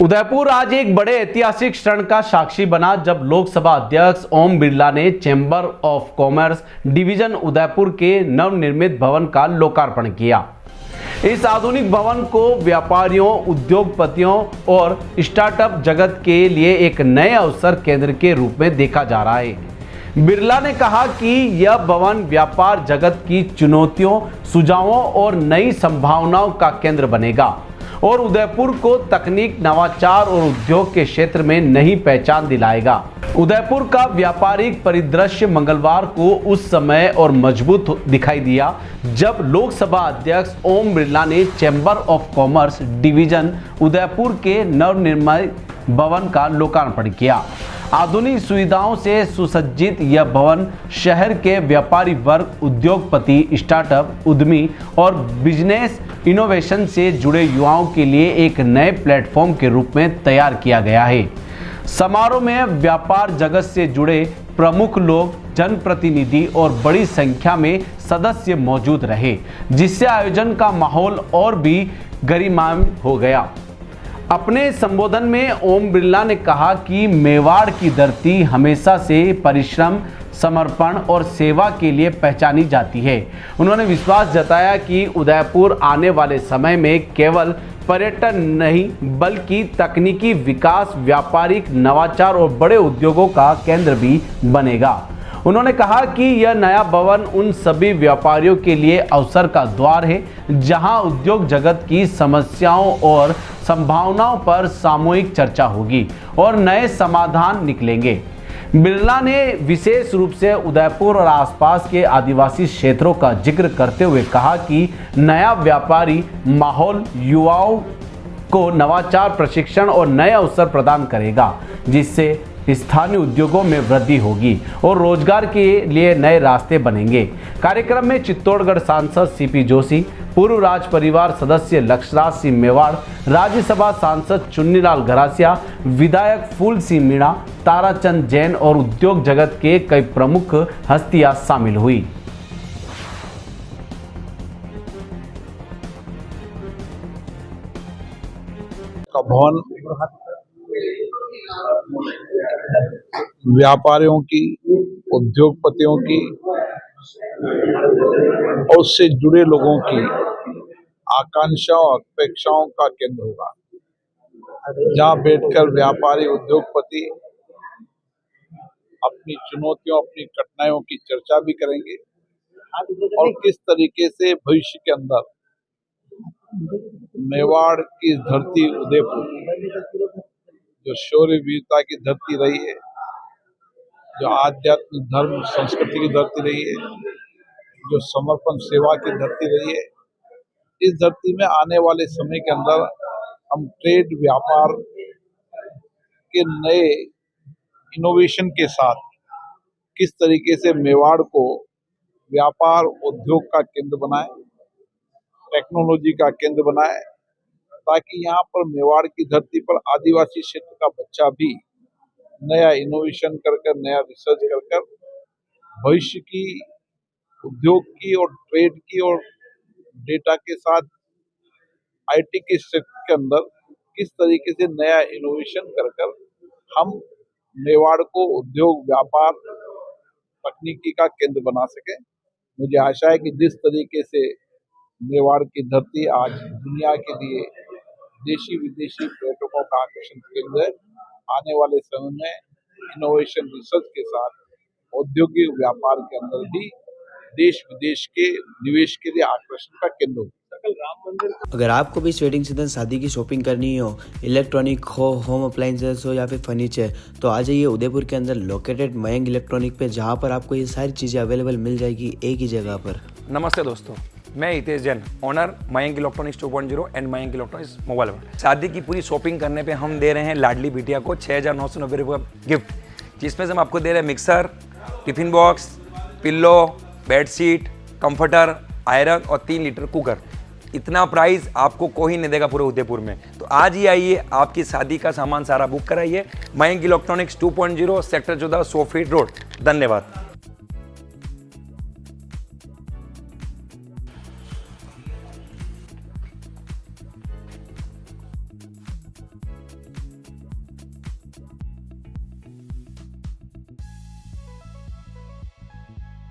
उदयपुर आज एक बड़े ऐतिहासिक क्षण का साक्षी बना जब लोकसभा अध्यक्ष ओम बिरला ने chamber of commerce division Udaipur के नवनिर्मित भवन का लोकार्पण किया। इस आधुनिक भवन को व्यापारियों, उद्योगपतियों और स्टार्टअप जगत के लिए एक नए अवसर केंद्र के रूप में देखा जा रहा है। बिरला ने कहा कि यह भवन व्यापार जगत की चुनौतियों, सुझावों और नई संभावनाओं का केंद्र बनेगा और उदयपुर को तकनीक, नवाचार और उद्योग के क्षेत्र में नई पहचान दिलाएगा। उदयपुर का व्यापारिक परिदृश्य मंगलवार को उस समय और मजबूत दिखाई दिया जब लोकसभा अध्यक्ष ओम बिरला ने chamber of commerce division Udaipur के नवनिर्मित भवन का लोकार्पण किया। आधुनिक सुविधाओं से सुसज्जित यह भवन शहर के व्यापारी वर्ग, उद्योगपति, स्टार्टअप, उद्यमी और बिजनेस इनोवेशन से जुड़े युवाओं के लिए एक नए प्लेटफॉर्म के रूप में तैयार किया गया है। समारोह में व्यापार जगत से जुड़े प्रमुख लोग, जनप्रतिनिधि और बड़ी संख्या में सदस्य मौजूद रहे, जिससे आयोजन का माहौल और भी गरिमामय हो गया। अपने संबोधन में ओम बिरला ने कहा कि मेवाड़ की धरती हमेशा से परिश्रम, समर्पण और सेवा के लिए पहचानी जाती है। उन्होंने विश्वास जताया कि उदयपुर आने वाले समय में केवल पर्यटन नहीं बल्कि तकनीकी विकास, व्यापारिक नवाचार और बड़े उद्योगों का केंद्र भी बनेगा। उन्होंने कहा कि यह नया भवन उन सभी व्यापारियों के लिए अवसर का द्वार है जहां उद्योग जगत की समस्याओं और संभावनाओं पर सामूहिक चर्चा होगी और नए समाधान निकलेंगे। बिरला ने विशेष रूप से उदयपुर और आसपास के आदिवासी क्षेत्रों का जिक्र करते हुए कहा कि नया व्यापारी माहौल युवाओं को नवाचार, प्रशिक्षण और नए अवसर प्रदान करेगा, जिससे स्थानीय उद्योगों में वृद्धि होगी और रोजगार के लिए नए रास्ते बनेंगे। कार्यक्रम में चित्तौड़गढ़ सांसद सीपी जोशी, पूर्व राज परिवार सदस्य लक्षराज सिंह मेवाड़, राज्यसभा सांसद चुन्नीलाल गरासिया, विधायक फूल सिंह मीणा, ताराचंद जैन और उद्योग जगत के कई प्रमुख हस्तियां शामिल हुई। भवन व्यापारियों की, उद्योगपतियों की और उससे जुड़े लोगों की आकांक्षाओं, अपेक्षाओं का केंद्र होगा, जहां बैठकर व्यापारी, उद्योगपति अपनी चुनौतियों, अपनी कठिनाइयों की चर्चा भी करेंगे और किस तरीके से भविष्य के अंदर मेवाड़ की धरती उदयपुर, जो शौर्य वीरता की धरती रही है, जो आध्यात्मिक धर्म संस्कृति की धरती रही है, जो समर्पण सेवा की धरती रही है, इस धरती में आने वाले समय के अंदर हम ट्रेड, व्यापार के नए इनोवेशन के साथ किस तरीके से मेवाड़ को व्यापार, उद्योग का केंद्र बनाए, टेक्नोलॉजी का केंद्र बनाए, ताकि यहाँ पर मेवाड़ की धरती पर आदिवासी क्षेत्र का बच्चा भी नया इनोवेशन कर नया रिसर्च कर भविष्य की, उद्योग की और ट्रेड की और डेटा के साथ आईटी के क्षेत्र के अंदर किस तरीके से नया इनोवेशन कर हम मेवाड़ को उद्योग, व्यापार, तकनीकी का केंद्र बना सके। मुझे आशा है कि जिस तरीके से मेवाड़ की धरती आज दुनिया के लिए देशी विदेशी पर्यटकों का आकर्षण केंद्र है, आने वाले समय में इनोवेशन रिसर्च के साथ औद्योगिक व्यापार के अंदर भी देश विदेश के निवेश के लिए आकर्षण का केंद्र होगा। अगर आपको भी इस वेडिंग सीजन शादी की शॉपिंग करनी हो, इलेक्ट्रॉनिक हो, होम अप्लायंसेस हो या फिर फर्नीचर, तो आ जाइए उदयपुर के अंदर लोकेटेड मयंक इलेक्ट्रॉनिक पे, जहाँ पर आपको ये सारी चीज़ें अवेलेबल मिल जाएगी एक ही जगह पर। नमस्ते दोस्तों, मैं Hitesh Jain, owner Mayank electronics 2.0 and Mayank electronics mobile world. शादी की पूरी शॉपिंग करने पे हम दे रहे हैं लाडली बिटिया को 6,990 रुपये गिफ्ट, जिसमें से हम आपको दे रहे हैं mixer, tiffin box, pillow, bedsheet, comforter, iron और 3 लीटर कुकर। इतना प्राइस आपको कोई नहीं देगा पूरे उदयपुर में। तो आज ही आइए, आपकी शादी का सामान सारा बुक कराइए। Mayank electronics 2.0 sector 14 100 feet road. धन्यवाद।